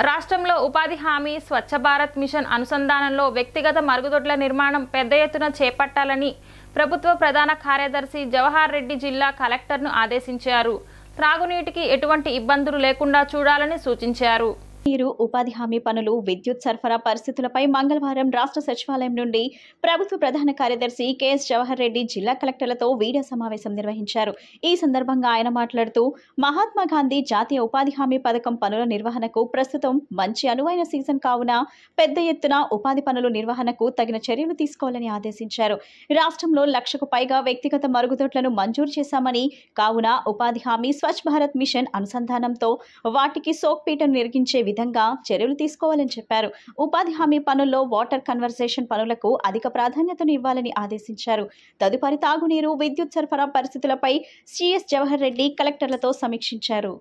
రాష్ట్రంలో ఉపాధి హామీ స్వచ్ఛ భారత్ మిషన్ అనుసంధానంలో వ్యక్తిగత మరుగుదొడ్ల నిర్మాణం పెద్ద ఎత్తున చేపట్టాలని ప్రభుత్వ ప్రధాన కార్యదర్శి జవహర్ రెడ్డి జిల్లా కలెక్టర్ను ఆదేశించారు. త్రాగునీటికి ఎటువంటి ఇబ్బందులు లేకుండా చూడాలని సూచించారు. నీరు, ఉపాధి హామీ పనులు, విద్యుత్ సరఫరా పరిస్థితులపై మంగళవారం రాష్ట్ర సచివాలయం నుండి ప్రభుత్వ ప్రధాన కార్యదర్శి కెఎస్ జవహర్ రెడ్డి జిల్లా కలెక్టర్లతో వీడియో సమావేశం నిర్వహించారు. ఈ సందర్భంగా ఆయన మాట్లాడుతూ, మహాత్మా గాంధీ జాతీయ ఉపాధి హామీ పథకం పనుల నిర్వహణకు ప్రస్తుతం మంచి అనువైన సీజన్ కావున పెద్ద ఎత్తున ఉపాధి పనుల నిర్వహణకు తగిన చర్యలు తీసుకోవాలని ఆదేశించారు. రాష్ట్రంలో 1,00,000కు పైగా వ్యక్తిగత మరుగుదొడ్లను మంజూరు చేశామని, కావున ఉపాధి హామీ స్వచ్ఛ భారత్ మిషన్ అనుసంధానంతో వాటికి సోక్పీటను నిర్గించే విధంగా చర్యలు తీసుకోవాలని చెప్పారు. ఉపాధి హామీ పనుల్లో వాటర్ కన్వర్సేషన్ పనులకు అధిక ప్రాధాన్యతను ఇవ్వాలని ఆదేశించారు. తదుపరి తాగునీరు, విద్యుత్ సరఫరా పరిస్థితులపై సిఎస్ జవహర్ రెడ్డి కలెక్టర్లతో సమీక్షించారు.